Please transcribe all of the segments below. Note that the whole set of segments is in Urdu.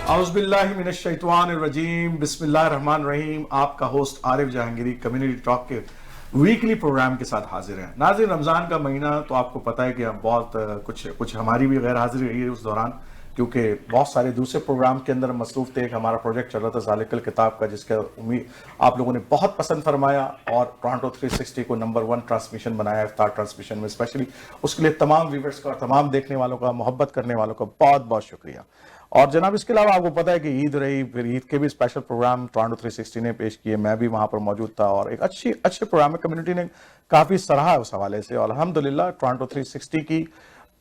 اعوذ باللہ من الشیطان الرجیم، بسم اللہ الرحمن الرحیم. آپ کا ہوسٹ عارف جہانگیری کمیونٹی ٹاک کے ویکلی پروگرام کے ساتھ حاضر ہیں. ناظرین، رمضان کا مہینہ تو آپ کو پتہ ہے کہ بہت کچھ ہماری بھی غیر حاضری رہی ہے اس دوران، کیونکہ بہت سارے دوسرے پروگرام کے اندر مصروف تھے. ایک ہمارا پروجیکٹ چل رہا تھا ذالک الکتاب کا، جس کا امید آپ لوگوں نے بہت پسند فرمایا اور ٹورانٹو 360 کو نمبر 1 ٹرانسمیشن بنایا افطار ٹرانسمیشن میں. اسپیشلی اس کے لیے تمام ویورز کا اور تمام دیکھنے والوں کا، محبت کرنے والوں کا بہت بہت شکریہ. اور جناب اس کے علاوہ آپ کو پتہ ہے کہ عید رہی، پھر عید کے بھی اسپیشل پروگرام ٹورانٹو 360 نے پیش کیے. میں بھی وہاں پر موجود تھا اور ایک اچھے پروگرام ہے. کمیونٹی نے کافی سراہا اس حوالے سے، اور الحمدللہ ٹورانٹو 360 کی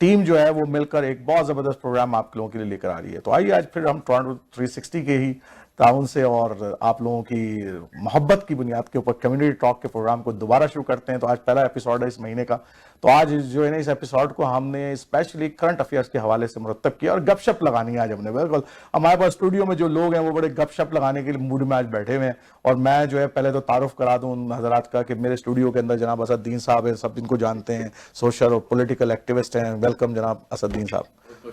ٹیم جو ہے وہ مل کر ایک بہت زبردست پروگرام آپ لوگوں کے لیے لے کر آ رہی ہے. تو آئیے آج پھر ہم ٹورانٹو 360 کے ہی تعاون سے اور آپ لوگوں کی محبت کی بنیاد کے اوپر کمیونٹی ٹاک کے پروگرام کو دوبارہ شروع کرتے ہیں. تو آج پہلا ایپیسوڈ ہے اس مہینے کا. تو آج جو ہے نا اس ایپیسوڈ کو ہم نے اسپیشلی کرنٹ افیئرس کے حوالے سے مرتب کیا اور گپ شپ لگانی ہے. آج ہم نے بالکل ہمارے پاس اسٹوڈیو میں جو لوگ ہیں وہ بڑے گپ شپ لگانے کے موڈ میں آج بیٹھے ہوئے ہیں. اور میں جو ہے پہلے تو تعارف کرا دوں ان حضرات کا کہ میرے اسٹوڈیو کے اندر جناب اسد الدین صاحب ہیں، سب ان کو جانتے ہیں، سوشل اور پولیٹیکل ایکٹیوسٹ ہیں. ویلکم جناب اسد الدین صاحب.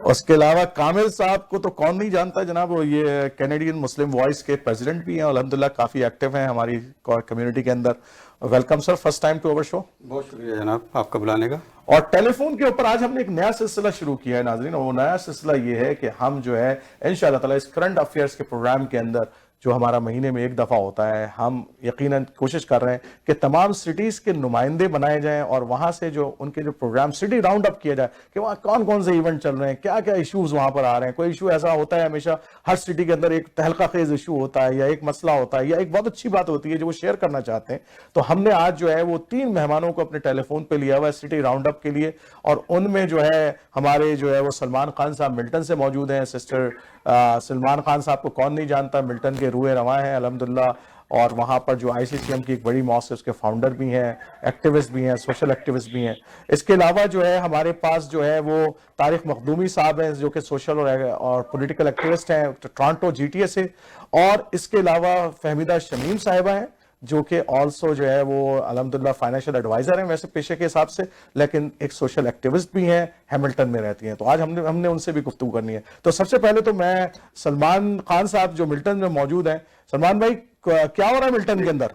اس کے علاوہ کامل صاحب کو تو کون نہیں جانتا جناب، وہ یہ کینیڈین مسلم وائس کے پریزیڈنٹ بھی ہیں، الحمدللہ کافی ایکٹیو ہیں ہماری کمیونٹی کے اندر. Welcome sir, first time to our show. بہت شکریہ جناب آپ کا بلانے کا. اور ٹیلی فون کے اوپر آج ہم نے ایک نیا سلسلہ شروع کیا ہے ناظرین، اور وہ نیا سلسلہ یہ ہے کہ ہم جو ہے انشاءاللہ تعالی اس کرنٹ افیئرس کے پروگرام کے اندر جو ہمارا مہینے میں ایک دفعہ ہوتا ہے، ہم یقیناً کوشش کر رہے ہیں کہ تمام سٹیز کے نمائندے بنائے جائیں اور وہاں سے جو ان کے جو پروگرام سٹی راؤنڈ اپ کیا جائے کہ وہاں کون کون سے ایونٹ چل رہے ہیں، کیا کیا ایشوز وہاں پر آ رہے ہیں. کوئی ایشو ایسا ہوتا ہے ہمیشہ ہر سٹی کے اندر ایک تہلکہ خیز ایشو ہوتا ہے یا ایک مسئلہ ہوتا ہے یا ایک بہت اچھی بات ہوتی ہے جو وہ شیئر کرنا چاہتے ہیں. تو ہم نے آج جو ہے وہ 3 مہمانوں کو اپنے ٹیلی فون پہ لیا ہوا ہے سٹی راؤنڈ اپ کے لیے، اور ان میں جو ہے ہمارے جو ہے وہ سلمان خان صاحب ملٹن سے موجود ہیں. سسٹر سلمان خان صاحب کو کون نہیں جانتا، ملٹن کے روئے رواں ہیں الحمدللہ، اور وہاں پر جو آئی سی سی ایم کی ایک بڑی مؤسسہ اس کے فاؤنڈر بھی ہیں، ایکٹیوسٹ بھی ہیں، سوشل ایکٹیوسٹ بھی ہیں. اس کے علاوہ جو ہے ہمارے پاس جو ہے وہ طارق مخدومی صاحب ہیں جو کہ سوشل اور پولیٹیکل ایکٹیوسٹ ہیں ٹورانٹو جی ٹی اے سے، اور اس کے علاوہ فہمیدہ شمیم صاحبہ ہیں جو کہ آلسو جو ہے وہ الحمدللہ فائنینشیل ایڈوائزر ہیں ویسے پیشے کے حساب سے، لیکن ایک سوشل ایکٹیوسٹ بھی ہیں، ہیملٹن میں رہتی ہیں. تو آج ہم نے ان سے بھی گفتگو کرنی ہے. تو سب سے پہلے تو میں سلمان خان صاحب جو ملٹن میں موجود ہیں، سلمان بھائی کیا ہو رہا ہے ملٹن کے اندر؟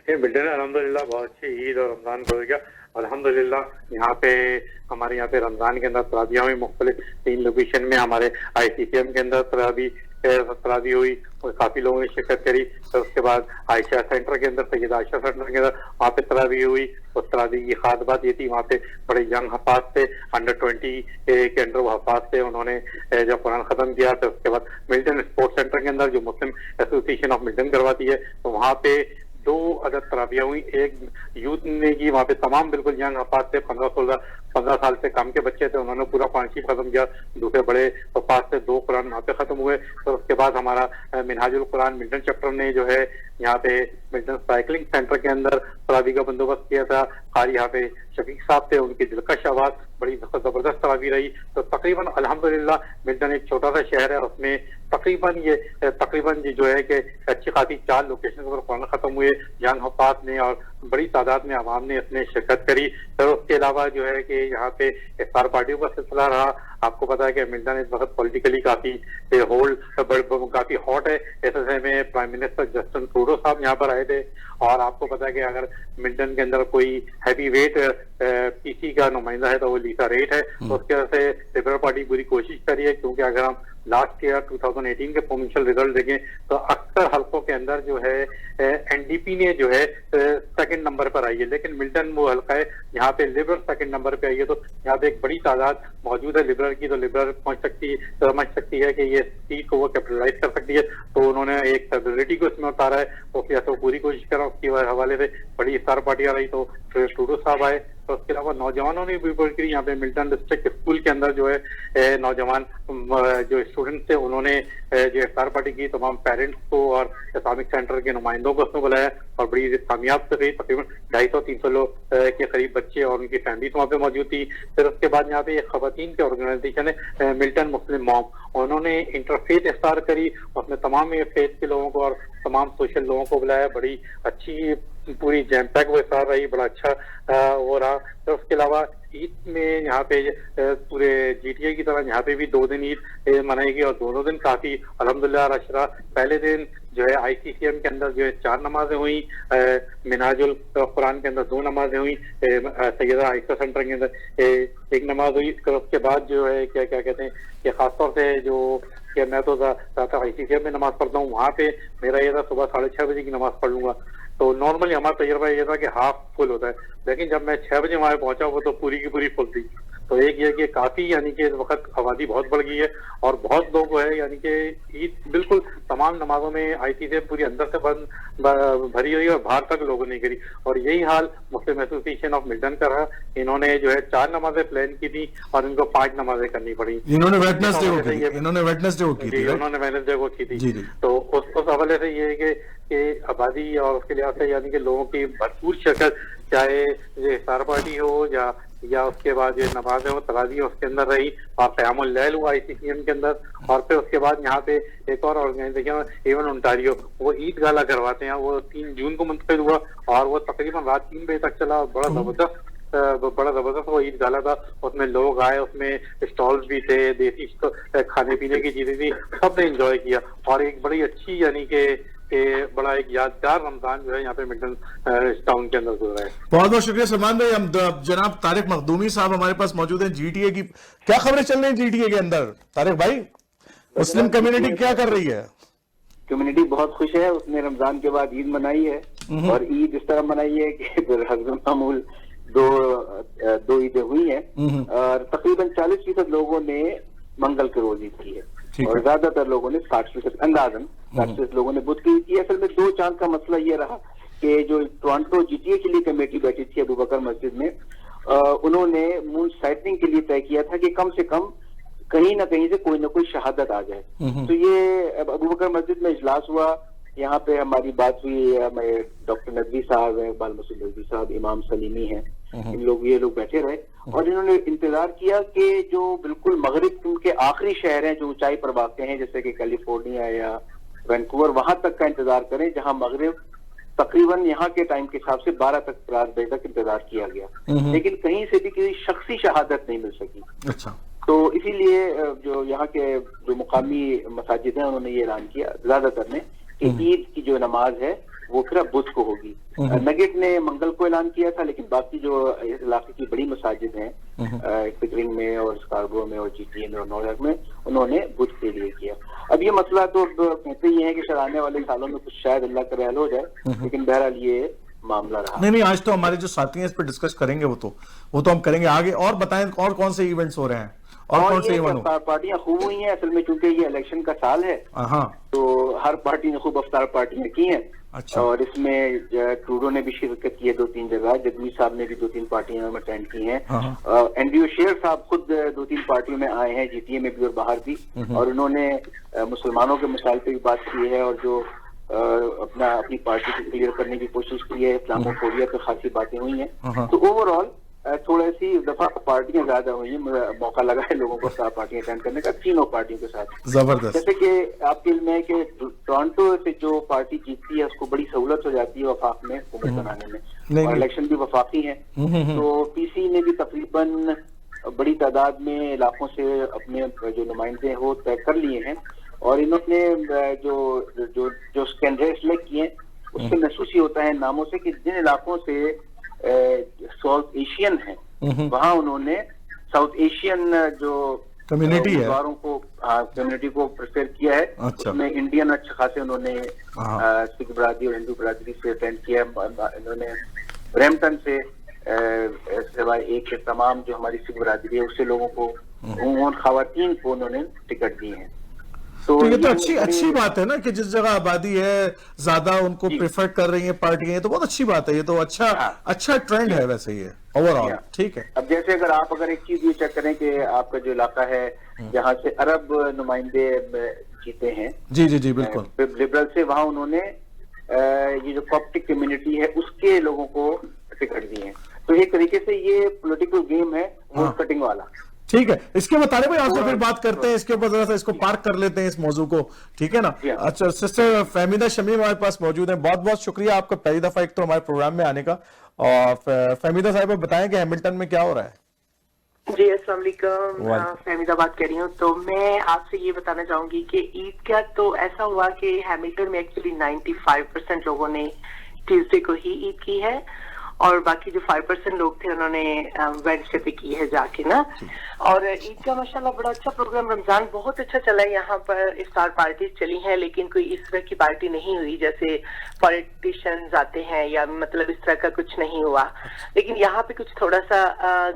ملٹن الحمدللہ بہت اچھی عید اور رمضان گزر گیا الحمدللہ. یہاں پہ ہمارے یہاں پہ رمضان کے اندر تراویح ہوئی مختلف 3 لوکیشن میں. ہمارے آئی سی سی ایم کے اندر تراویح ہوئی اور کافی لوگوں نے شرکت کری. پھر اس کے بعد عائشہ سینٹر کے اندر، سید عائشہ سینٹر کے اندر وہاں پہ تراویح ہوئی. اس تراویح کی خاص بات یہ تھی وہاں پہ بڑے ینگ حفاظ تھے، انڈر 20 کے اندر وہ حفاظ تھے، انہوں نے جب قرآن ختم کیا. پھر اس کے بعد ملٹن اسپورٹس سینٹر کے اندر جو مسلم ایسوسی ایشن آف ملٹن کرواتی ہے، تو وہاں پہ 2 عدد تراویح ہوئی. ایک یوتھ نے کی، وہاں پہ تمام بالکل ینگ حفاظ تھے، 15 سال سے کم کے بچے تھے، انہوں نے پورا قرآن شریف ختم کیا. دوسرے بڑے حفاظ سے 2 قرآن وہاں پہ ختم ہوئے. پھر اس کے بعد ہمارا منہاج القرآن ملٹن چیپٹر نے جو ہے یہاں پہ ملٹن سائیکلنگ سینٹر کے اندر تراویح کا بندوبست کیا تھا. قاری یہاں پہ شفیق صاحب تھے، ان کی دلکش آواز، بڑی زبردست تراویح رہی. تو تقریباً الحمدللہ ملٹن ایک چھوٹا سا شہر ہے، اس میں تقریباً جو ہے کہ اچھی خاصی 4 لوکیشن پر قرآن ختم ہوئے. ینگ حفاظ نے اور بڑی تعداد میں عوام نے اس میں شرکت کری. پھر اس کے علاوہ جو ہے کہ یہاں پہ افطار پارٹیوں کا سلسلہ رہا. آپ کو پتا ہے کہ ملٹن اس وقت پولیٹیکلی کافی کافی ہاٹ ہے. اس ایسے میں پرائم منسٹر جسٹن ٹروڈو صاحب یہاں پر آئے تھے، اور آپ کو پتا ہے کہ اگر ملٹن کے اندر کوئی ہیوی ویٹ پی سی کا نمائندہ ہے تو وہ لیسا ریٹ ہے. تو اس کی وجہ سے لبرل پارٹی پوری کوشش کری ہے، کیونکہ اگر ہم لاسٹ ایئر 2018 کے پروونشل ریزلٹ دیکھیں تو اکثر حلقوں کے اندر جو ہے این ڈی پی نے جو ہے 2nd نمبر پر آئی ہے، لیکن ملٹن وہ حلقہ ہے یہاں پہ لبرل 2nd نمبر پہ آئی ہے. تو یہاں پہ ایک بڑی تعداد موجود ہے لبرل کی، تو لبرل سمجھ سکتی ہے کہ یہ سیٹ کو وہ کیپٹلائز کر سکتی ہے. تو انہوں نے ایک سیبلٹی کو اس میں اتارا ہے، تو وہ پوری کوشش کر رہا ہے. اس کے حوالے سے بڑی افطار پارٹی آ رہی تو ٹروڈو صاحب آئے. تو اس کے علاوہ نوجوانوں نے بھی کوشش کی. یہاں پہ ملٹن ڈسٹرکٹ اسکول کے اندر جو ہے نوجوان جو اسٹوڈنٹس تھے انہوں نے جو افطار پارٹی کی. تمام پیرنٹس کو اور اسلامک سینٹر کے نمائندوں کو اس میں بلایا اور بڑی کامیاب سے رہی. تقریباً 250-300 لوگ کے قریب بچے اور ان کی فیملیز وہاں پہ موجود تھی. پھر اس کے بعد یہاں پہ ایک خواتین کی آرگنائزیشن ہے ملٹن مسلم موم، انہوں نے انٹرفیتھ افطار کری. اس میں تمام فیتھ کے لوگوں کو اور تمام سوشل لوگوں کو بلایا. بڑی اچھی پوری جیم پیک وہ افطار رہی، بڑا اچھا وہ رہا. پھر اس کے علاوہ عید میں یہاں پہ پورے جی ٹی اے کی طرح یہاں پہ بھی 2 دن عید منائی گئی اور دونوں دن کافی الحمدللہ رش رہا. پہلے دن جو ہے آئی سی سی ایم کے اندر جو ہے 4 نمازیں ہوئیں, منہاج القرآن کے اندر 2 نمازیں ہوئیں, سیدہ عائشہ سینٹر کے اندر 1 نماز ہوئی. اس کے بعد جو ہے کیا کہتے ہیں کہ خاص طور سے جو کہ میں تو آئی سی سی ایم میں نماز پڑھتا ہوں, وہاں پہ میرا یہ تھا صبح 6:30 بجے کی نماز پڑھ لوں گا. تو نارملی ہمارا تجربہ یہ تھا کہ ہاف فل ہوتا ہے, لیکن جب میں 6 بجے وہاں پہنچا وہ تو پوری کی پوری فل تھی. تو ایک یہ کہ کافی یعنی کہ اس وقت آبادی بہت بڑھ گئی ہے اور بہت لوگ ہے یعنی کہ عید بالکل تمام نمازوں میں آئی سی سے پوری اندر سے بھری ہوئی اور باہر تک لوگوں نے کری. اور یہی حال مسلم ایسوسی آف ملٹن کا رہا. انہوں نے جو ہے 4 نمازیں پلان کی تھی اور ان کو 5 نمازیں کرنی پڑی. انہوں نے ویڈنسڈے کو کی تھی. تو اس حوالے سے یہ ہے کہ آبادی اور اس کے لحاظ سے یعنی کہ لوگوں کی بھرپور شرکت, چاہے یہ افطار پارٹی ہو یا اس کے بعد یہ نمازیں ہو تراویح اس کے اندر رہی, اور قیام اللیل ہوا آئی سی سی ایم کے اندر. اور پھر اس کے بعد یہاں پہ ایک اور آرگنائزیشن ایون انٹاریو, وہ عید گالا کرواتے ہیں, وہ 3 جون کو منتقل ہوا اور وہ تقریباً رات 3 بجے تک چلا. بڑا زبردست وہ عید گالا تھا. اس میں لوگ آئے, اس میں اسٹالز بھی تھے, دیسی کھانے پینے کی چیزیں تھی, سب نے انجوائے کیا. اور ایک بڑی اچھی یعنی کہ بڑا ایک یادگار رمضان جو ہے یہاں پہ ملٹن ٹاؤن کے اندر گزرا ہے. بہت بہت شکریہ سلمان بھائی. ہم جناب طارق مخدومی صاحب ہمارے پاس موجود ہیں. جی ٹی اے کی کیا خبریں چل رہی ہیں جی ٹی اے کے اندر؟ طارق بھائی, مسلم کمیونٹی کیا کر رہی ہے؟ کمیونٹی بہت خوش ہے. اس نے رمضان کے بعد عید منائی ہے اور عید اس طرح منائی ہے کہ حضرت معمول دو عیدیں ہوئی ہیں اور تقریباً 40% لوگوں نے منگل کے روز عید کی ہے اور زیادہ تر لوگوں نے 60% اندازاً 60% لوگوں نے بدھ کی عید کی ہے. اصل میں 2 چاند کا مسئلہ یہ رہا کہ جو ٹورانٹو جی ٹی اے کے لیے کمیٹی بیٹھی تھی ابو بکر مسجد میں, انہوں نے مون سائٹنگ کے لیے طے کیا تھا کہ کم سے کم کہیں نہ کہیں سے کوئی نہ کوئی شہادت آ جائے. تو یہ ابو بکر مسجد میں اجلاس ہوا, یہاں پہ ہماری بات ہوئی, ڈاکٹر ندوی صاحب ہیں, اقبال مسعود ندوی صاحب, امام سلیمی ہیں, یہ لوگ بیٹھے رہے اور انہوں نے انتظار کیا کہ جو بالکل مغرب کے آخری شہر ہیں جو اونچائی پر واقع ہیں جیسے کہ کیلیفورنیا یا وینکوور, وہاں تک کا انتظار کریں جہاں مغرب تقریباً یہاں کے ٹائم کے حساب سے 12 بجے تک انتظار کیا گیا, لیکن کہیں سے بھی کسی شخصی شہادت نہیں مل سکی. اچھا. تو اسی لیے جو یہاں کے جو مقامی مساجد ہیں انہوں نے یہ اعلان کیا زیادہ تر نے کہ عید کی جو نماز ہے وہ پھر اب بدھ کو ہوگی. نگیٹ نے منگل کو اعلان کیا تھا, لیکن باقی جو علاقے کی بڑی مساجد ہیں پکرنگ میں اور اسکاربرو میں اور جی ٹی اے میں اور نیو یارک میں, انہوں نے بدھ کے لیے کیا. اب یہ مسئلہ تو کہتے ہی ہیں کہ شاید آنے والے سالوں میں کچھ شاید اللہ کا حل ہو جائے, لیکن بہرحال یہ معاملہ رہا. نہیں, آج تو ہمارے جو ساتھی ہیں اس پہ ڈسکس کریں گے, وہ تو ہم کریں گے آگے. اور بتائیں اور کون سے ایونٹس ہو رہے ہیں اور کون سے ایونٹ؟ افطار پارٹیاں خوب ہوئی ہیں. اصل میں چونکہ یہ الیکشن کا سال ہے تو ہر پارٹی نے خوب افطار پارٹیاں کی ہیں. اچھا. اور اس میں ٹروڈو نے بھی شرکت کی ہے 2-3 جگہ, جگمی صاحب نے بھی 2-3 پارٹیوں میں اٹینڈ کی ہیں, اینڈریو شیر صاحب خود 2-3 پارٹیوں میں آئے ہیں, جی ٹی اے میں بھی اور باہر بھی, اور انہوں نے مسلمانوں کے مسائل پہ بھی بات کی ہے اور جو اپنی پارٹی کو کلیئر کرنے کی کوشش کی ہے. اسلامو فوبیا پہ خاصی باتیں ہوئی ہیں. تو اوور آل تھوڑی سی دفعہ پارٹیاں زیادہ ہوئی ہیں, موقع لگا ہے لوگوں کو 4 پارٹیاں اٹینڈ کرنے کا, 3 پارٹیوں کے ساتھ. زبردست. جیسے کہ آپ کے علم ہے کہ ٹورانٹو سے جو پارٹی جیتتی ہے اس کو بڑی سہولت ہو جاتی ہے وفاق میں حکومت بنانے میں, اور الیکشن بھی وفاقی ہیں. تو پی سی نے بھی تقریباً بڑی تعداد میں علاقوں سے اپنے جو نمائندے ہیں وہ طے کر لیے ہیں, اور انہوں نے جو کینڈیڈیٹ سلیکٹ کیے ہیں اس سے محسوس ہی ہوتا ہے ناموں سے کہ جن علاقوں سے ساؤتھ ایشین ہیں وہاں انہوں نے ساؤتھ ایشین جو کمیونٹی ہے کمیونٹی کو پریفر کیا ہے. اس میں انڈین اچھے خاصے انہوں نے سکھ برادری اور ہندو برادری سے اٹینڈ کیا. انہوں نے برمپٹن سے سوائے ایک کے تمام جو ہماری سکھ برادری ہے اس سے لوگوں کو عموماً خواتین کو انہوں نے ٹکٹ دی ہیں. تو یہ تو اچھی بات ہے نا کہ جس جگہ آبادی ہے زیادہ ان کو پریفر کر رہی ہیں پارٹیاں, تو بہت اچھی بات ہے. یہ تو اچھا ٹرینڈ ہے ویسے یہ اوور آل. ٹھیک ہے. اب جیسے اگر ایک چیز یہ چیک کریں کہ آپ کا جو علاقہ ہے جہاں سے عرب نمائندے جیتے ہیں, جی بالکل لبرل سے, وہاں انہوں نے یہ جو کاپٹک کمیونٹی ہے اس کے لوگوں کو ٹکٹ دی ہیں. تو ایک طریقے سے یہ پولیٹیکل گیم ہے ووٹ کٹنگ والا. ٹھیک ہے, اس کے بعد طارق بھائی آپ سے پھر بات کرتے ہیں, اس کے اوپر ذرا سا اس کو پارک کر لیتے ہیں اس موضوع کو, ٹھیک ہے نا. اچھا سسٹر فہمیدہ شمیم ہمارے پاس موجود ہیں, بہت بہت شکریہ آپ کا پہلی دفعہ ایک تو ہمارے پروگرام میں آنے کا. اور فہمیدہ صاحبہ بتائیں کہ ہیملٹن میں کیا ہو رہا ہے. جی السلام علیکم, فہمیدہ بات کر رہی ہوں. تو میں آپ سے یہ بتانا چاہوں گی کہ عید کا تو ایسا ہوا کہ ہیملٹن میں ایکچولی 95% لوگوں نے ٹیوزڈے کو ہی عید کی ہے, اور باقی جو 5% لوگ تھے انہوں نے ویڈنسڈے پہ کی ہے جا کے نا. اور عید کا ماشاءاللہ بڑا اچھا پروگرام, رمضان بہت اچھا چلا ہے. یہاں پر افطار پارٹیز چلی ہیں, لیکن کوئی اس طرح کی پارٹی نہیں ہوئی جیسے پولیٹیشنز آتے ہیں, یا مطلب اس طرح کا کچھ نہیں ہوا. لیکن یہاں پہ کچھ تھوڑا سا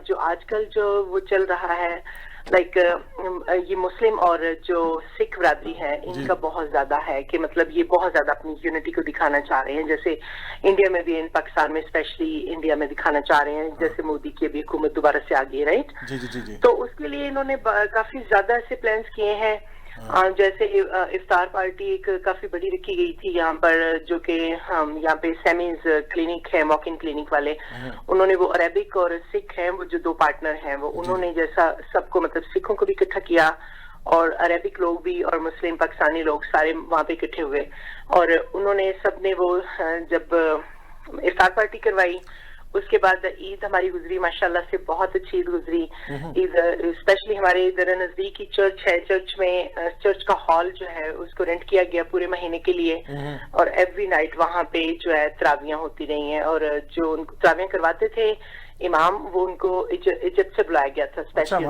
جو آج کل جو وہ چل رہا ہے, لائک یہ مسلم اور جو سکھ برادری ہے ان کا بہت زیادہ ہے کہ مطلب یہ بہت زیادہ اپنی یونٹی کو دکھانا چاہ رہے ہیں, جیسے انڈیا میں بھی, پاکستان میں اسپیشلی انڈیا میں دکھانا چاہ رہے ہیں, جیسے مودی کی ابھی حکومت دوبارہ سے آ گئی, رائٹ. تو اس کے لیے انہوں نے کافی زیادہ ایسے پلانس کیے ہیں. جیسے افطار پارٹی ایک کافی بڑی رکھی گئی تھی یہاں پر, جو کہ یہاں پہ سیمیز کلینک ہے, واک ان کلینک والے, انہوں نے وہ عربک اور سکھ ہیں, وہ جو دو پارٹنر ہیں, وہ انہوں نے جیسا سب کو مطلب سکھوں کو بھی اکٹھا کیا, اور عربک لوگ بھی اور مسلم پاکستانی لوگ سارے وہاں پہ اکٹھے ہوئے, اور انہوں نے سب نے وہ جب افطار پارٹی کروائی. اس کے بعد عید ہماری گزری ماشاءاللہ سے, بہت اچھی عید گزری. عید اسپیشلی ہمارے ادھر نزدیک کی چرچ ہے, چرچ کا ہال جو ہے اس کو رینٹ کیا گیا پورے مہینے کے لیے, اور ایوری نائٹ وہاں پہ جو ہے تراویاں ہوتی رہی ہیں. اور جو ان کو تراویاں کرواتے تھے امام, وہ ان کو ایجپٹ سے بلایا گیا تھا اسپیشلی.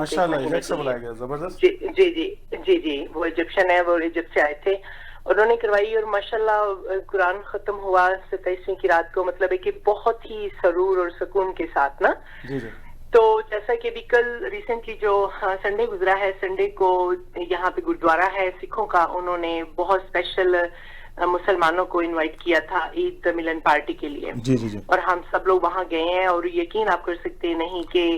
جی وہ ایجپشن ہے, وہ ایجپٹ سے آئے تھے, انہوں نے کروائی. اور ماشاءاللہ قرآن ختم ہوا 27ویں کی رات کو, مطلب ہے کہ بہت ہی سرور اور سکون کے ساتھ نا. تو جیسا کہ ابھی کل ریسنٹلی جو سنڈے گزرا ہے, سنڈے کو یہاں پہ گردوارہ ہے سکھوں کا, انہوں نے بہت اسپیشل مسلمانوں کو انوائٹ کیا تھا عید ملن پارٹی کے لیے. اور ہم سب لوگ وہاں گئے ہیں, اور یقین آپ کر سکتے نہیں کہ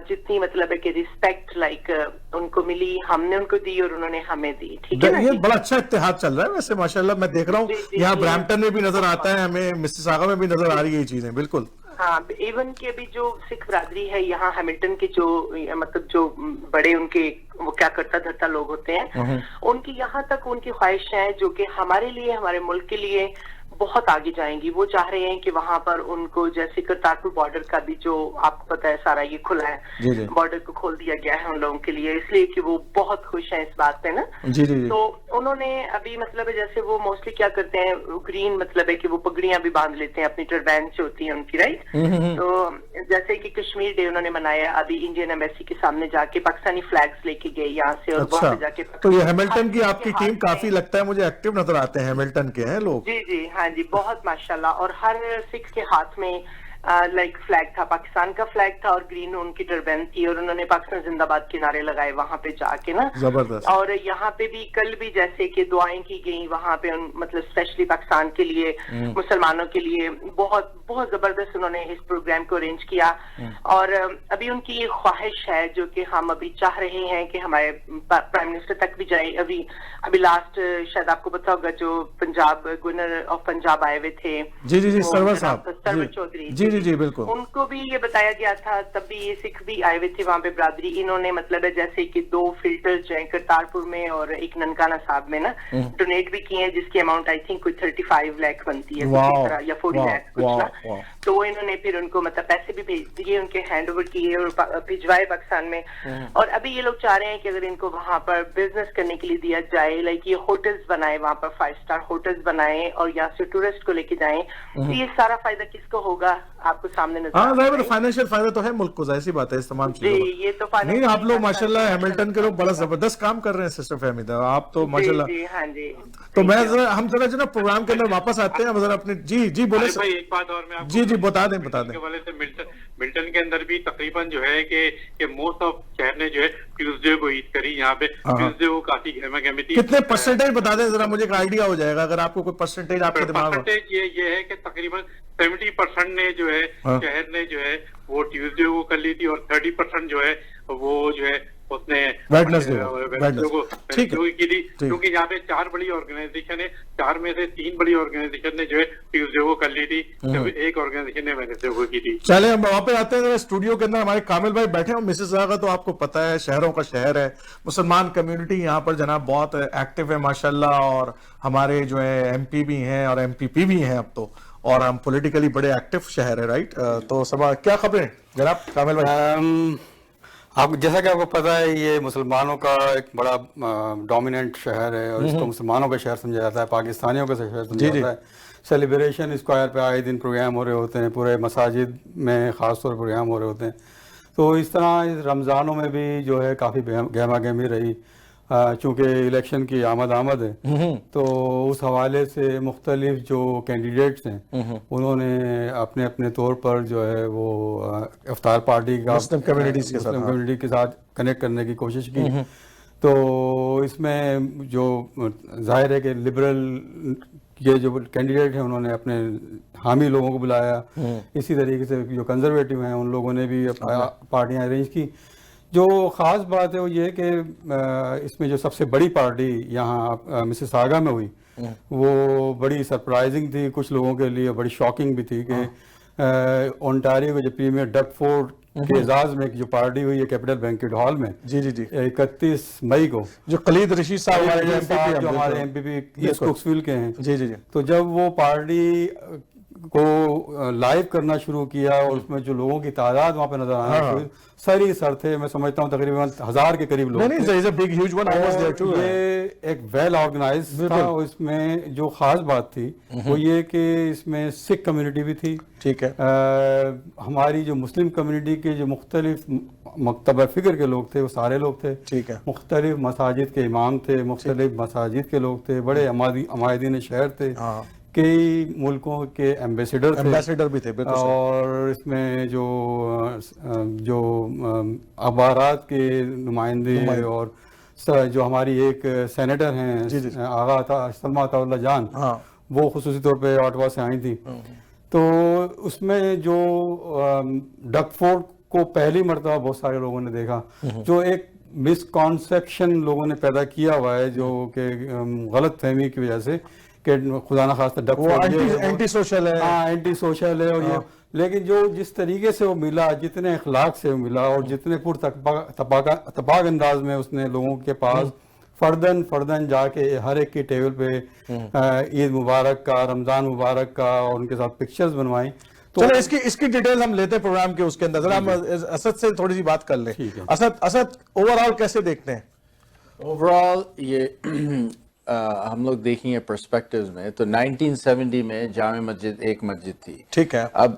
جتنی مطلب ہے کہ ریسپیکٹ لائک ان کو ملی, ہم نے ان کو دی اور انہوں نے ہمیں دی. ٹھیک ہے, یہ بڑا اچھا اتحاد چل رہا ہے ویسے ماشاءاللہ, میں دیکھ رہا ہوں یہاں برامپٹن میں بھی نظر آتا ہے, ہمیں مسیساگا میں بھی نظر آ رہی ہے یہ چیزیں. بالکل ہاں, ایون کہ ابھی جو سکھ برادری ہے یہاں ہیملٹن کے, جو مطلب جو بڑے ان کے وہ کیا کرتا دھرتا لوگ ہوتے ہیں, ان کی یہاں تک ان کی خواہش ہے جو کہ ہمارے لیے, ہمارے ملک کے لیے بہت آگے جائیں گی. وہ چاہ رہے ہیں کہ وہاں پر ان کو جیسے کرتارپور بارڈر کا بھی جو آپ کو پتا ہے سارا یہ کھلا ہے, بارڈر کو کھول دیا گیا ہے ان لوگوں کے لیے, اس لیے کہ وہ بہت خوش ہیں اس بات پہ نا. تو انہوں نے ابھی مطلب جیسے وہ موسٹلی کیا کرتے ہیں, گرین مطلب ہے کہ وہ پگڑیاں بھی باندھ لیتے ہیں اپنی ٹربینس جو ہوتی ہیں ان کی, رائٹ. تو جیسے کہ کشمیر ڈے انہوں نے منایا, ابھی انڈین ایمبیسی کے سامنے جا کے پاکستانی فلیگز لے کے گئے یہاں سے, اور وہاں پہ جا کے. تو یہ ہیملٹن کی آپ کی ٹیم کافی لگتا ہے مجھے ایکٹیو نظر آتے ہیں ہیملٹن کے ہیں لوگ. جی ہاں جی, بہت ماشاءاللہ. اور ہر سکھ کے ہاتھ میں لائک فلیگ تھا, پاکستان کا فلیگ تھا, اور گرین ان کی ٹربین تھی, اور انہوں نے پاکستان زندہ باد کے نعرے لگائے وہاں پہ جا کے نا. زبردست. اور یہاں پہ بھی کل بھی جیسے کہ دعائیں کی گئی وہاں پہ, مطلب اسپیشلی پاکستان کے لیے, مسلمانوں کے لیے, بہت بہت زبردست انہوں نے اس پروگرام کو ارینج کیا. اور ابھی ان کی یہ خواہش ہے جو کہ ہم ابھی چاہ رہے ہیں کہ ہمارے پرائم منسٹر تک بھی جائے. ابھی لاسٹ شاید آپ کو پتا ہوگا جو پنجاب گورنر آف پنجاب آئے ہوئے تھے, سرور صاحب, سرور چودھری, جی بالکل, ان کو بھی یہ بتایا گیا تھا, تب بھی یہ سکھ بھی آئے ہوئے تھے وہاں پہ برادری. انہوں نے مطلب ہے جیسے کہ 2 فلٹر جو ہیں کرتارپور میں اور ایک ننکانہ صاحب میں نا ڈونیٹ بھی کیے ہیں, جس کی اماؤنٹ آئی تھنک کوئی 35 لاکھ بنتی ہے یا 40 لاکھ کچھ نا. تو وہ انہوں نے پھر ان کو مطلب پیسے بھی بھیج دیے, ان کے ہینڈ اوور کیے اور بھجوائے پاکستان میں. اور ابھی یہ لوگ چاہ رہے ہیں کہ اگر ان کو وہاں پر بزنس کرنے کے لیے دیا جائے, لائک یہ ہوٹلز بنائے وہاں پر, 5 اسٹار ہوٹلز بنائے, اور یہاں سے ٹورسٹ کو لے کے جائیں. یہ سارا فائدہ کس کو ہوگا آپ کو سامنے نظر آتا ہے. فائنینشیل فائدہ تو ہے ملک کو, ظاہر سی بات ہے اس تمام چیزوں کا. یہ تو نہیں, آپ لوگ ماشاءاللہ ہیملٹن کے لوگ بڑا زبردست کام کر رہے ہیں سسٹر فہمیدہ, آپ تو ماشاءاللہ. تو میں ہم ذرا جو نا پروگرام کے اندر واپس آتے ہیں, ذرا اپنے جی بولے ایک بات اور میں جی بتا دیں. ملٹن کے اندر بھی تقریباً جو ہے کہ موسٹ آف شہر نے جو ہے ٹیوزڈے کو عید کری. یہاں پہ ٹیوزڈے کو کافی گہما گہمی تھی. کتنے پرسنٹیج بتا دیں ذرا, مجھے ایک آئیڈیا ہو جائے گا اگر آپ کو کوئی پرسنٹیج آپ کے دماغ میں. یہ ہے کہ تقریباً 70% نے جو ہے شہر نے جو ہے وہ ٹیوزڈے کو کر لی تھی, اور 30% جو ہے وہ جو ہے اس نے ٹھیک ہے کی تھی, کیونکہ یہاں پہ 4 بڑی آرگنائزیشن ہے, 4 میں سے 3 بڑی آرگنائزیشن نے جو ہے ٹیوزڈے کو کر لی تھی, جب ایک آرگنائزیشن نے ویڈنسڈے کو کی تھی. چلے ہم وہاں پہ آتے ہیں اسٹوڈیو کے اندر. ہمارے کامل بھائی بیٹھے ہیں. مسز آغا تو آپ کو پتا ہے شہروں کا شہر ہے, مسلمان کمیونٹی یہاں پر جناب بہت ایکٹیو ہے ماشاءاللہ, اور ہمارے جو ہے ایم پی بھی ہیں اور ایم پی پی بھی ہیں اب تو, اور ہم پولیٹیکلی بڑے ایکٹیو شہر ہے, رائٹ؟ تو سب کیا خبریں جناب کامل بھائی؟ آپ جیسا کہ آپ کو پتہ ہے یہ مسلمانوں کا ایک بڑا ڈومیننٹ شہر ہے, اور اس کو مسلمانوں کا شہر سمجھا جاتا ہے, پاکستانیوں کا شہر سمجھا جاتا ہے. سیلیبریشن اسکوائر پہ آئے دن پروگرام ہو رہے ہوتے ہیں, پورے مساجد میں خاص طور پر پروگرام ہو رہے ہوتے ہیں. تو اس طرح اس رمضانوں میں بھی جو ہے کافی گہما گہمی رہی, چونکہ الیکشن کی آمد ہے, تو اس حوالے سے مختلف جو کینڈیڈیٹس ہیں انہوں نے اپنے اپنے طور پر جو ہے وہ افطار پارٹی کا مسلم کمیونٹی کے ساتھ کنیکٹ کرنے کی کوشش کی. تو اس میں جو ظاہر ہے کہ لبرل یہ جو کینڈیڈیٹ ہیں انہوں نے اپنے حامی لوگوں کو بلایا, اسی طریقے سے جو کنزرویٹو ہیں ان لوگوں نے بھی پارٹیاں ارینج کی. جو خاص بات ہے وہ یہ کہ اس میں جو سب سے بڑی پارٹی یہاں مسز آغا میں ہوئی وہ بڑی سرپرائزنگ تھی کچھ لوگوں کے لیے, بڑی شاکنگ بھی تھی کہ اونٹاریو کے جو پریمیئر ڈگ فورڈ کے اعزاز میں جو پارٹی ہوئی ہے کیپٹل بینکٹ ہال میں 31 مئی کو, جو خالد رشید صاحب جو ہمارے ایم پی پی ایسٹ کوکسویل کے ہیں, تو جب وہ پارٹی کو لائیو کرنا شروع کیا اور اس میں جو لوگوں کی تعداد وہاں پہ نظر آنا سری سر تھے, میں سمجھتا ہوں تقریباً 1000 کے قریب لوگ. یہ ایک ویل آرگنائز تھا. اس میں جو خاص بات تھی وہ یہ کہ اس میں سکھ کمیونٹی بھی تھی, ٹھیک ہے, ہماری جو مسلم کمیونٹی کے جو مختلف مکتبہ فکر کے لوگ تھے وہ سارے لوگ تھے, ٹھیک ہے, مختلف مساجد کے امام تھے, مختلف مساجد کے لوگ تھے, بڑے عمائدین شہر تھے, کئی ملکوں کے ایمبیسیڈر بھی تھے, اور اس میں جو اخبارات کے نمائندے اور جو ہماری ایک سینیٹر ہیں آغا سلمہ عطا اللہ جان, وہ خصوصی طور پہ آٹوا سے آئی تھی. تو اس میں جو ڈگ فورڈ کو پہلی مرتبہ بہت سارے لوگوں نے دیکھا, جو ایک مسکانسیپشن لوگوں نے پیدا کیا ہوا ہے جو کہ غلط فہمی کی وجہ سے کہ خدا نخواستہ ڈگ فورڈ اینٹی سوشل ہے, اینٹی سوشل ہے, اور یہ لیکن جو جس طریقے سے وہ ملا, جتنے اخلاق سے وہ ملا, اور جتنے پرتپاک انداز میں اس نے لوگوں کے پاس فردن جا کے ہر ایک کی ٹیبل پہ عید مبارک کا, رمضان مبارک کا, اور ان کے ساتھ پکچرز بنوائیں. چلو اس کی ڈیٹیل ہم لیتے ہیں پروگرام کے اس کے اندر. ذرا ہم اسد سے تھوڑی سی بات کر لیں. اسد اوور آل کیسے دیکھتے ہیں؟ اوور آل یہ ہم لوگ دیکھیں گے پرسپیکٹیوز میں تو 1970 میں جامع مسجد ایک مسجد تھی, ٹھیک ہے, اب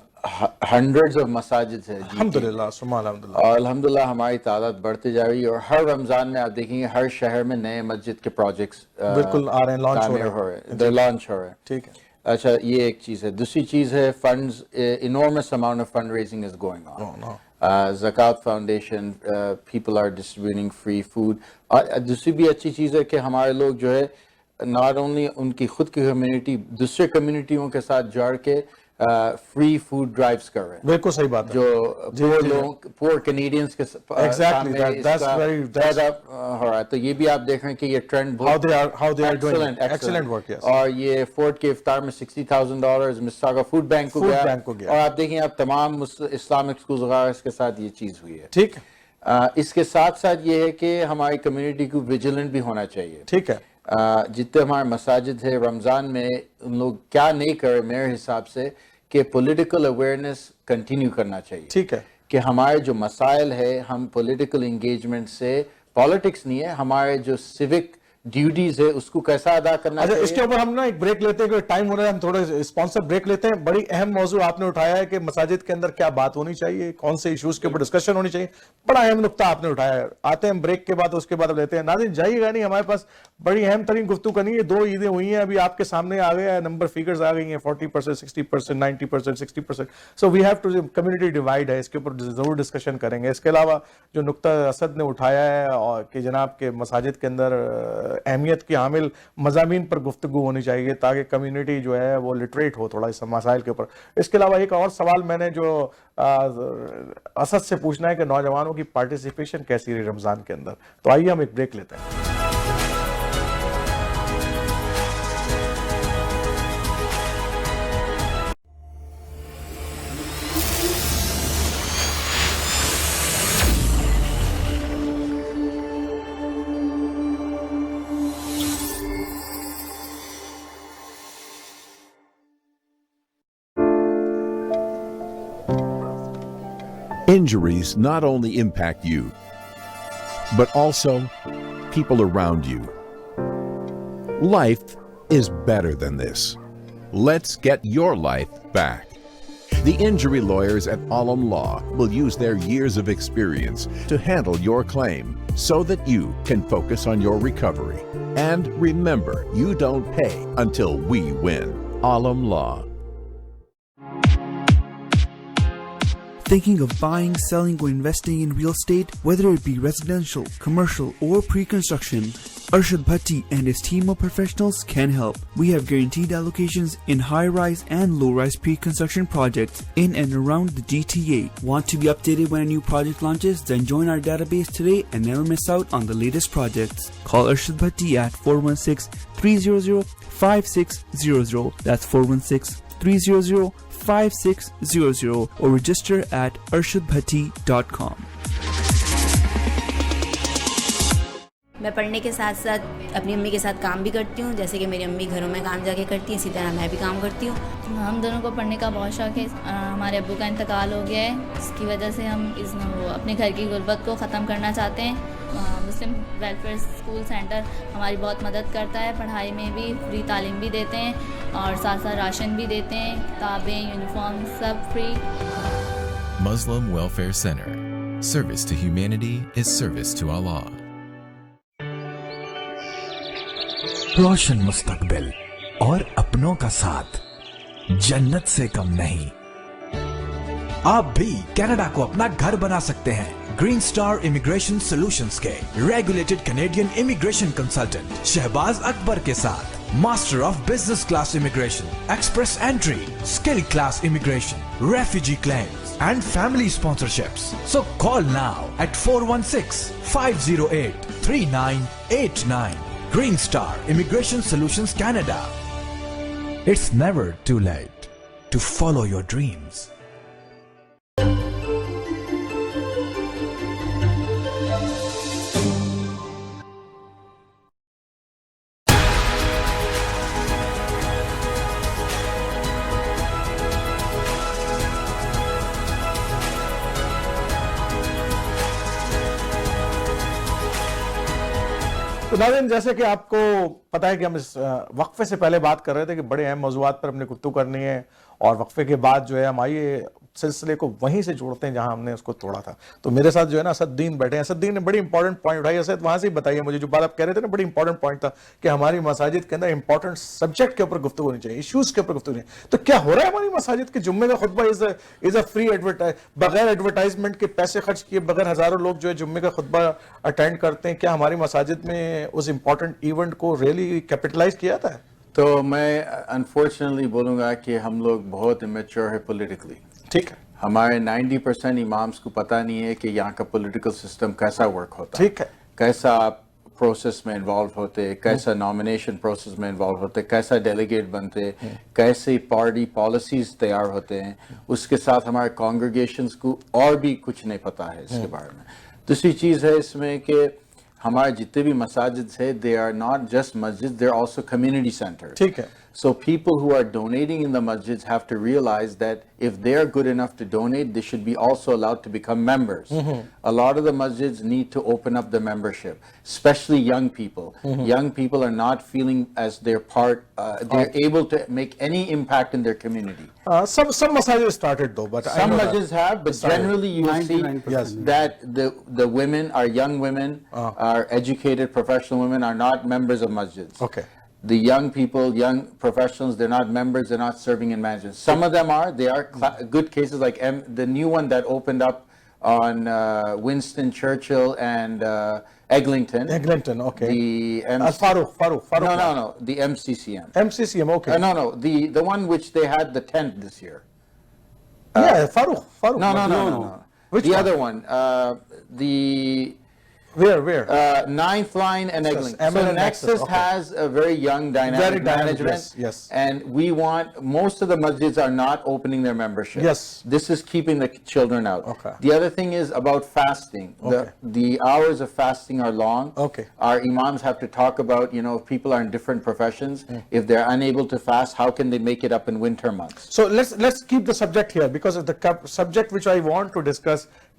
ہنڈریڈز آف مساجد ہیں, الحمدللہ سبحان الحمدللہ, اور الحمدللہ ہماری تعداد بڑھتی جا رہی ہے, اور ہر رمضان میں آپ دیکھیں گے ہر شہر میں نئے مسجد کے پروجیکٹس بالکل آ رہے ہیں, لانچ ہو رہے ہیں, ٹھیک ہے. اچھا یہ ایک چیز ہے. دوسری چیز ہے funds, enormous amount of fund raising is going on. Zakat foundation, people are distributing free food. اور دوسری بھی اچھی چیز ہے کہ ہمارے لوگ جو ہے ناٹ اونلی ان کی خود کی کمیونٹی دوسرے کمیونٹیوں کے ساتھ جڑ کے فری فوڈ ڈرائیوز کر رہے ہیں. بالکل صحیح بات ہے. جو لوگ پور کینیڈینس کے ہو رہا ہے, تو یہ بھی آپ دیکھ رہے ہیں کہ یہ ٹرینڈ اور یہ فورٹ کے افطار میں $60,000 مساگا فوڈ بینک کو گیا, اور آپ دیکھیں اب تمام اسلامک اسکولز وغیرہ کے ساتھ یہ چیز ہوئی ہے. ٹھیک ہے, اس کے ساتھ ساتھ یہ ہے کہ ہماری کمیونٹی کو ویجیلنٹ بھی ہونا چاہیے. ٹھیک ہے, جتنے ہمارے مساجد ہے رمضان میں ان لوگ کیا نہیں کرے میرے حساب سے کہ پولیٹیکل اویئرنیس کنٹینیو کرنا چاہیے. ٹھیک ہے, کہ ہمارے جو مسائل ہے ہم پولیٹیکل انگیجمنٹ سے, پالیٹکس نہیں ہے, ہمارے جو سیوک ڈیوٹیز ہے اس کو کیسا ادا کرنا چاہیے. اس کے اوپر ہم نا ایک بریک لیتے ہیں, کہ ٹائم ہو رہا ہے, ہم تھوڑے اسپانسر بریک لیتے ہیں. بڑی اہم موضوع آپ نے اٹھایا ہے کہ مساجد کے اندر کیا بات ہونی چاہیے, کون سے ایشوز کے اوپر ڈسکشن ہونی چاہیے, بڑا اہم نقطہ آپ نے اٹھایا ہے. آتے ہیں بریک کے بعد, اس کے بعد اب لیتے ہیں. ناظرین جائیے گا نہیں, ہمارے پاس بڑی اہم ترین گفتگو کرنی ہے. 2 عیدیں ہوئی ہیں, ابھی آپ کے سامنے آ گیا ہے, نمبر فیگرز آ گئی ہیں, 40%, 60%, 90%, 60%. So we have to, community divide ہے, اس کے اوپر ضرور ڈسکشن کریں گے. اس کے علاوہ جو نقطہ اسد نے اٹھایا ہے اور کہ جناب کے مساجد کے اندر اہمیت کی حامل مضامین پر گفتگو ہونی چاہیے تاکہ کمیونٹی جو ہے وہ لٹریٹ ہو تھوڑا اس مسائل کے اوپر. اس کے علاوہ ایک اور سوال میں نے جو اسد سے پوچھنا ہے کہ نوجوانوں کی پارٹیسپیشن کیسی رہی رمضان کے اندر. تو آئیے ہم ایک بریک لیتے ہیں. Injuries not only impact you, but also people around you. Life is better than this. Let's get your life back. The injury lawyers at Alam Law will use their years of experience to handle your claim so that you can focus on your recovery. And remember, you don't pay until we win. Alam Law. Thinking of buying, selling, or investing in real estate, whether it be residential, commercial, or pre-construction, Arshad Bhatti and his team of professionals can help. We have guaranteed allocations in high-rise and low-rise pre-construction projects in and around the GTA. Want to be updated when a new project launches? Then join our database today and never miss out on the latest projects. Call Arshad Bhatti at 416-300-5600. That's 416-300-5600 or register at arshadbhatti.com. میں پڑھنے کے ساتھ ساتھ اپنی امی کے ساتھ کام بھی کرتی ہوں. جیسے کہ میری امی گھروں میں کام جا کے کرتی ہیں, اسی طرح میں بھی کام کرتی ہوں. ہم دونوں کو پڑھنے کا بہت شوق ہے. ہمارے ابو کا انتقال ہو گیا ہے, اس کی وجہ سے ہم اپنے گھر کی غربت کو ختم کرنا چاہتے ہیں. مسلم ویلفیئر اسکول سینٹر ہماری بہت مدد کرتا ہے, پڑھائی میں بھی فری تعلیم بھی دیتے ہیں اور ساتھ ساتھ راشن بھی دیتے ہیں, کتابیں, uniform sub free. Muslim Welfare Center. Service to humanity is service to Allah. روشن مستقبل اور اپنوں کا ساتھ جنت سے کم نہیں. آپ بھی کینیڈا کو اپنا گھر بنا سکتے ہیں. گرین سٹار امیگریشن سولوشنز کے regulated Canadian immigration consultant Shahbaz Akbar کے ساتھ master of business class immigration, express entry, skill class immigration, refugee claims and family sponsorships. So call now at 416-508-3989. Green Star Immigration Solutions Canada. It's never too late to follow your dreams. تو ناظرین, جیسے کہ آپ کو پتا ہے کہ ہم اس وقفے سے پہلے بات کر رہے تھے کہ بڑے اہم موضوعات پر ہم نے گفتگو کرنی ہے, اور وقفے کے بعد جو ہے ہم آئیے سلسلے کو وہیں سے جوڑتے ہیں جہاں ہم نے اس کو توڑا تھا. تو میرے ساتھ جو ہے نا اسد الدین بیٹھے ہیں. اسد الدین نے بڑی امپورٹنٹ پوائنٹ اٹھائی. اسد, وہاں سے ہی بتائیے مجھے جو بات آپ کہہ رہے تھے نا, بڑی امپورٹنٹ پوائنٹ تھا کہ ہماری مساجد کے اندر امپورٹنٹ سبجیکٹ کے اوپر گفتگو ہونی چاہیے, ایشوز کے اوپر گفتگو ہونی چاہیے. تو کیا ہو رہا ہے ہماری مساجد کے جمعے کا خطبہ از اے فری بغیر ایڈورٹائزمنٹ کے پیسے خرچ کیے بغیر ہزاروں لوگ جو ہے جمعے کا خطبہ اٹینڈ کرتے ہیں. کیا ہماری مساجد میں اس امپورٹنٹ ایونٹ کو ریئلی کیپٹلائز کیا جاتا ہے؟ تو میں انفارچونیٹلی بولوں گا کہ ہم لوگ بہت امیچور ہے پولیٹیکلی. ٹھیک ہے, ہمارے 90% امامس کو پتہ نہیں ہے کہ یہاں کا پولیٹیکل سسٹم کیسا ورک ہوتا ہے, ٹھیک ہے, کیسا آپ پروسیس میں انوالو ہوتے, کیسا نامینیشن پروسیس میں انوالو ہوتے, کیسا ڈیلیگیٹ بنتے, کیسے پارٹی پالیسیز تیار ہوتے ہیں. اس کے ساتھ ہمارے کانگریگیشنز کو اور بھی کچھ نہیں پتہ ہے اس کے بارے میں. دوسری چیز ہے اس میں کہ ہمارے جتنے بھی مساجد ہے, they are not just masjids, they're also community centers. ٹھیک ہے. So people who are donating in the masjids have to realize that if they're good enough to donate, they should be also allowed to become members. A lot of the masjids need to open up the membership, especially young people. Young people are not feeling as they're part, they're able to make any impact in their community. Some masajid started though, but some masjids have, but generally you see that the women, are young women, are educated professional women, are not members of masjids. Okay. The young people, young professionals, they're not members, they're not serving in management. Some of them are, they are good cases like the new one that opened up on Winston Churchill and Eglinton. Eglinton, okay. The Farooq. No. The MCCM. MCCM, okay. No. The one which they had the tent this year. Yeah, Farooq. No. Which the one? other one. The Where? Ninth Line and Nexus, Eglinton. So ML and Nexus Nexus, okay. has a very young dynamic management. Yes. And we want, most of the masjids are not opening their membership. Yes. This is keeping the children out. Okay. The other thing is about fasting. Okay. The hours of fasting are long. Okay. Our imams have to talk about, if people are in different professions, if they're unable to fast, how can they make it up in winter months? So let's keep the subject here, because the subject which I want to discuss,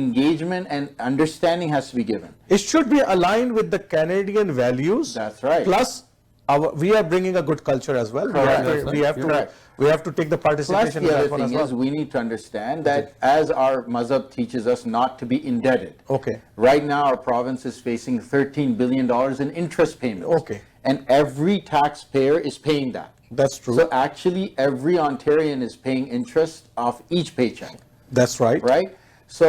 engagement and understanding has to be given. It should be aligned with the Canadian values. That's right. Plus, we are bringing a good culture as well. We have to take the participation. Plus, the other thing is we need to understand that as our mazhab teaches us not to be indebted. Okay. Right now, our province is facing $13 billion in interest payments. Okay. And every taxpayer is paying that. That's true. So actually, every Ontarian is paying interest off each paycheck. That's right. Right? So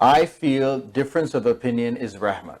I feel difference of opinion is rahmat.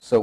So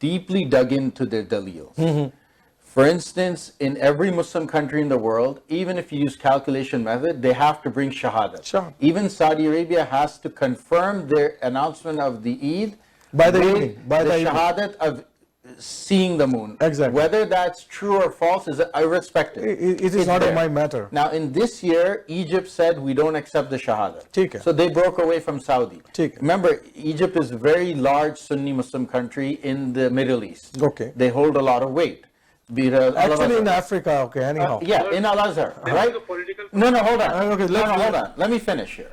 deeply dug into their dalils. For instance, in every Muslim country in the world, even if you use calculation method, they have to bring shahadat. Sure. Even Saudi Arabia has to confirm their announcement of the Eid by the evening, by the shahadat of seeing the moon. Exactly. Whether that's true or false is irrespective. It is not my matter. Now, in this year, Egypt said we don't accept the shahada. Okay. So they broke away from Saudi. Okay. Remember, Egypt is a very large Sunni Muslim country in the Middle East. Okay. They hold a lot of weight. Actually in Africa, okay, anyhow. Yeah, in Al-Azhar, right? Political No, hold on. Okay, hold on. Let me finish here.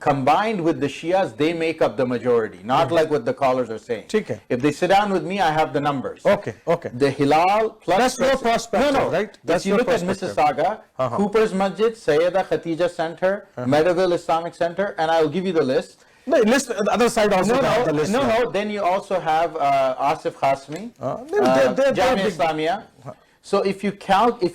combined with the Shias, they make up the majority, not like what the callers are saying. ٹھیک ہے. If they sit down with me, I have the numbers. Okay. The Hilal plus That's your perspective, right? If you look at Mississauga, Cooper's Masjid, Sayyida Khatija Center, Meadowville Islamic Center, and I'll give you the list. No, list the other side also. No. Then you also have Asif Khasmi, they're Jamia big. Islamia. So if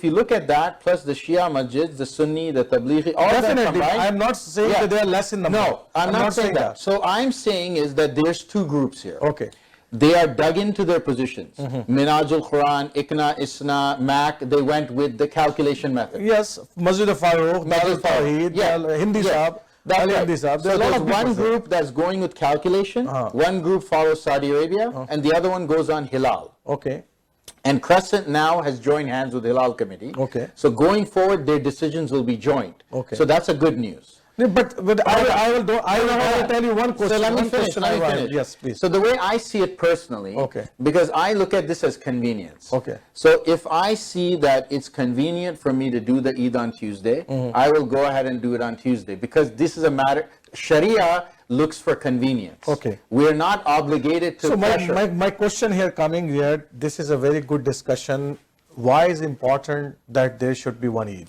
you look at that, plus the Shia Masjids, the Sunni, the Tablighi, all that Definitely. combined. I'm not saying that they are less in number. No, I'm not saying that. So I'm saying is that there's two groups here. Okay. They are dug into their positions. Minhajul Quran, Iqna, Isna, MAC, they went with the calculation method. Yes, Masjid Farooq, Darul Tawheed, Hindi Sahab. That's right. Hindi Sahab. So there's one group that's going with calculation, one group follows Saudi Arabia, and the other one goes on Hilal. Okay. And Crescent now has joined hands with Hilal committee. Okay. So going forward, their decisions will be joint. Okay. So that's a good news. No, but I will tell you one question. So let me one finish. question I have. Yes, please. So the way I see it personally, Okay. because I look at this as convenience. Okay. So if I see that it's convenient for me to do the Eid on Tuesday, I will go ahead and do it on Tuesday, because this is a matter. Sharia looks for convenience. Okay. We are not obligated to So pressure. my question here coming here, this is a very good discussion. Why is it important that there should be one Eid?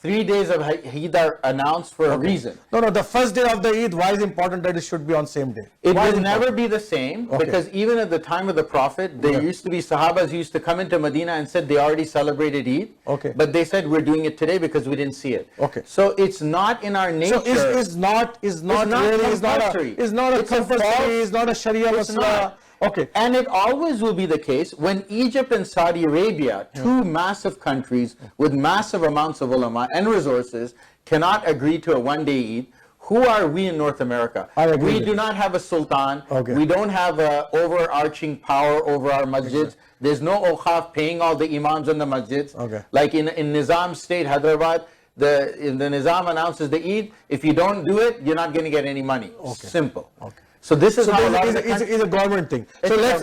3 days of Eid are announced for a reason. No, the first day of the Eid, why is it important that it should be on same day? It Why is will never important? be the same, Okay. because even at the time of the Prophet, there used to be Sahabas used to come into Medina and said they already celebrated Eid, Okay. but they said we're doing it today because we didn't see it. Okay. So it's not in our nature. So is not really compulsory. is not a It's a compulsory, false- is not a Sharia It's masla. not. Okay. And it always will be the case when Egypt and Saudi Arabia, two massive countries with massive amounts of ulama and resources, cannot agree to a one-day Eid. Who are we in North America? I agree We with do you. not have a sultan. Okay. We don't have a overarching power over our masjids. There's no Okhaf paying all the imams in the masjids. Okay. Like in Nizam State, Hyderabad, the Nizam announces the Eid. If you don't do it, you're not going to get any money. Okay. Simple. Okay. So this is So how a lot of the it's a government thing. So It's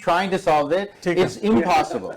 trying to solve it. It's impossible.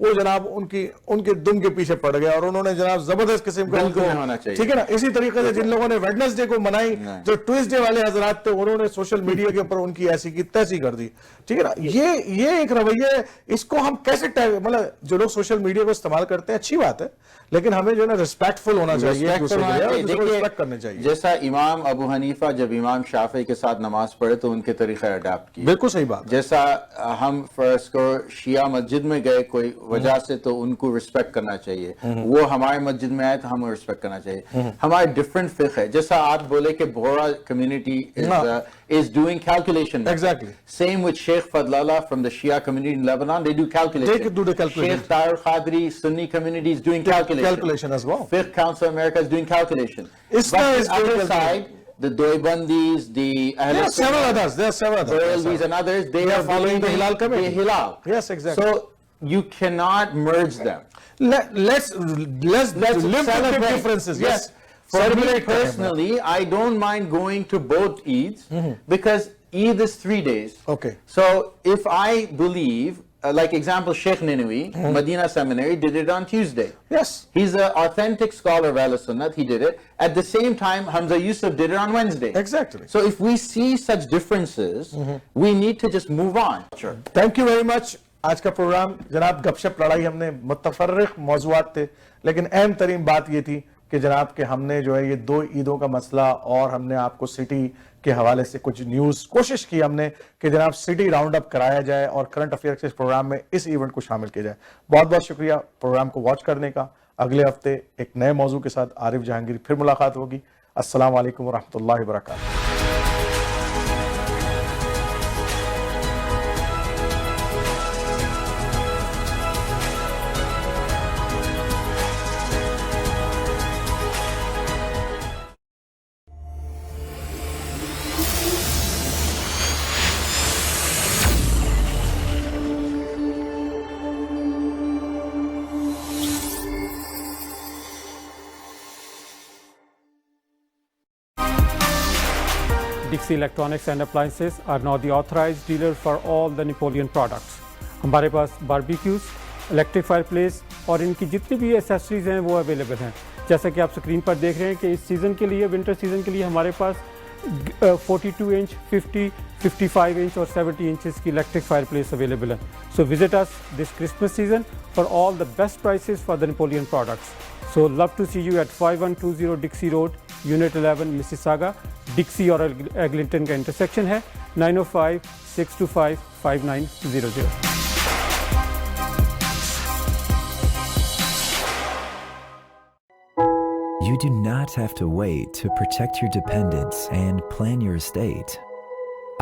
وہ جناب ان کے دم کے پیچھے پڑ گئے اور انہوں نے جناب زبردست قسم کا ٹھیک ہے نا. اسی طریقے سے جن لوگوں نے ویڈنسڈے کو منائی, جو ٹوئسڈے والے حضرات تھے انہوں نے سوشل میڈیا کے اوپر ان کی ایسی کی تیسی کر دی. ٹھیک ہے نا, یہ ایک رویہ ہے, اس کو ہم کیسے مطلب جو لوگ سوشل میڈیا کو استعمال کرتے ہیں اچھی بات ہے, لیکن ہمیں جو ہے نا ریسپیکٹفل ہونا چاہیے, ریسپیکٹ کرنے چاہیے. جیسا امام ابو حنیفہ جب امام شافعی کے ساتھ نماز پڑھے تو ان کے طریقہ اڈاپٹ کیے. بالکل صحیح بات. جیسا ہم فرض کو شیعہ مسجد میں گئے کوئی وجہ سے تو ان کو ریسپیکٹ کرنا چاہیے, وہ ہمارے مسجد میں آئے تو ہمیں ریسپیکٹ کرنا چاہیے. ہمارے ڈفرنٹ فقہ ہے, جیسا آپ بولے کہ بورا community is doing calculation. Exactly. Same with Sheikh Fadlallah from the Shia community in Lebanon, they do calculation. They do the calculation. Sheikh Tahir Khadri, Sunni community is doing calculation. As well. Fiqh Council of America is doing calculation. But on the other side, the Doibandis, the there are several others. Barelvis and others, they are following the Hilal community. The Hilal. Yes, exactly. So you cannot merge them. Let's live with the differences. Yes. For me personally, I don't mind going to both Eids because Eid is 3 days. Okay. So if I believe, like example, Sheikh Ninawi, Medina Seminary did it on Tuesday. Yes. He's an authentic scholar of Ahl Sunnat. He did it. At the same time, Hamza Yusuf did it on Wednesday. Exactly. So if we see such differences, we need to just move on. Sure. Thank you very much. آج کا پروگرام جناب گپ شپ لڑائی ہم نے متفرق موضوعات تھے, لیکن اہم ترین بات یہ تھی کہ جناب کہ ہم نے جو ہے یہ 2 عیدوں کا مسئلہ اور ہم نے آپ کو سٹی کے حوالے سے کچھ نیوز کوشش کی ہم نے کہ جناب سٹی راؤنڈ اپ کرایا جائے اور کرنٹ افیئر کے اس پروگرام میں اس ایونٹ کو شامل کیا جائے. بہت بہت شکریہ پروگرام کو واچ کرنے کا. اگلے ہفتے ایک نئے موضوع کے ساتھ عارف جہانگیری پھر ملاقات ہوگی. السلام علیکم ورحمۃ اللہ وبرکاتہ. Dixie Electronics and Appliances are now the authorized dealer for all the Napoleon products. ہمارے پاس باربیکیوز, الیکٹرک فائر پلیس اور ان کی جتنی بھی ایسیسریز ہیں وہ اویلیبل ہیں. جیسا کہ آپ اسکرین پر دیکھ رہے ہیں کہ اس سیزن کے لیے, ونٹر سیزن کے لیے ہمارے پاس 42 انچ, 50, 55 انچ اور 70 انچز کی الیکٹرک فائر پلیس اویلیبل ہیں. سو visit us this Christmas season for all the best prices for the Napoleon products. So love to see you at 5120 Dixie Road, Unit 11, Mississauga. Dixie اور ایگلنٹن کا انٹرسیکشن ہے. 905-625-5900. You do not have to wait to protect your dependents and plan your estate.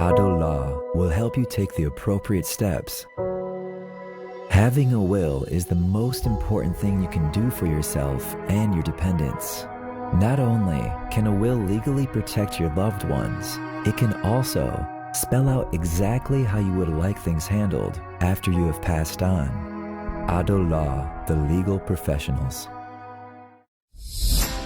Ado Law will help you take the appropriate steps. Having a will is the most important thing you can do for yourself and your dependents. Not only can a will legally protect your loved ones, it can also spell out exactly how you would like things handled after you have passed on. Ado Law, the legal professionals.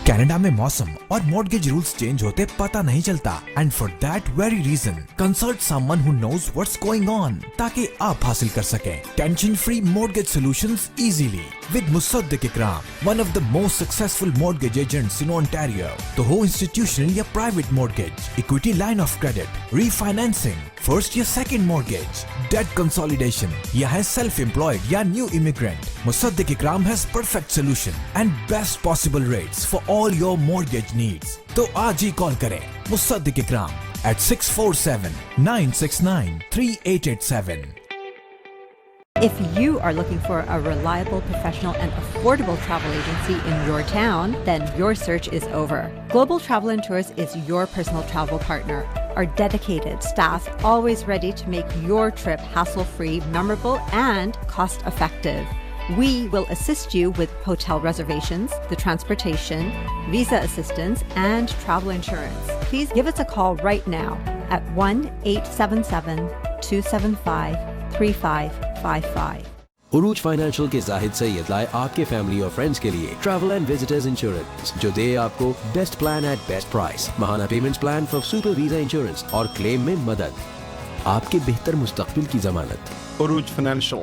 Canada میں موسم اور مورگیج رولز چینج ہوتے پتہ نہیں چلتا, and for that very reason consult someone who knows what's going on تاکہ آپ حاصل کر سکیں tension free mortgage solutions easily with Musaddiq Ikram, one of the most successful mortgage agents in Ontario. تو ہو انسٹیٹیوشنل یا private mortgage, equity line of credit, refinancing, first یا سیکنڈ مورگیج, ڈیٹ کنسالیڈیشن, یا ہے سیلف امپلائڈ یا new immigrant, Musaddiq Ikram has perfect solution and best possible rates for all your mortgage needs. تو آج ہی کال کریں مصدق اکرام at 647-969-3887. If you are looking for a reliable, professional and affordable travel agency in your town, then your search is over. Global Travel and Tours is your personal travel partner. Our dedicated staff always ready to make your trip hassle-free, memorable and cost-effective. We will assist you with hotel reservations, the transportation, visa assistance, and travel insurance. Please give us a call right now at 1-877-275-3555. عروج فائنینشل کے زاہد سید لائے آپ کے فیملی اور فرینڈز کے لیے ٹریول اینڈ وزٹرز انشورنس جو دے آپ کو best plan at best price, ماہانہ payments plan for super visa insurance اور کلیم میں مدد, آپ کے بہتر مستقبل کی ضمانت. عروج financial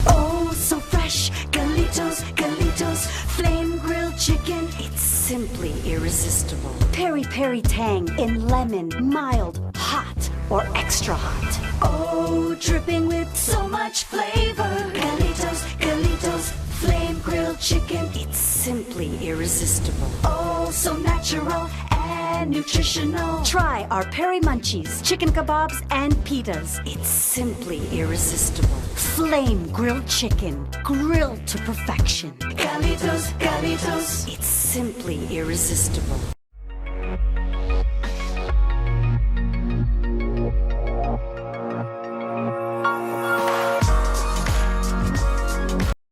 Oh, so fresh, Galitos, flame grilled chicken. It's simply irresistible. Peri peri tang in lemon, mild, hot, or extra hot. Oh, dripping with so much flavor. Galitos, flame grilled chicken. It's simply irresistible. Oh, so natural and nutritional. Try our peri munchies, chicken kebabs, and pitas. It's simply irresistible. Flame grilled chicken, grilled to perfection. Galitos, it's simply irresistible.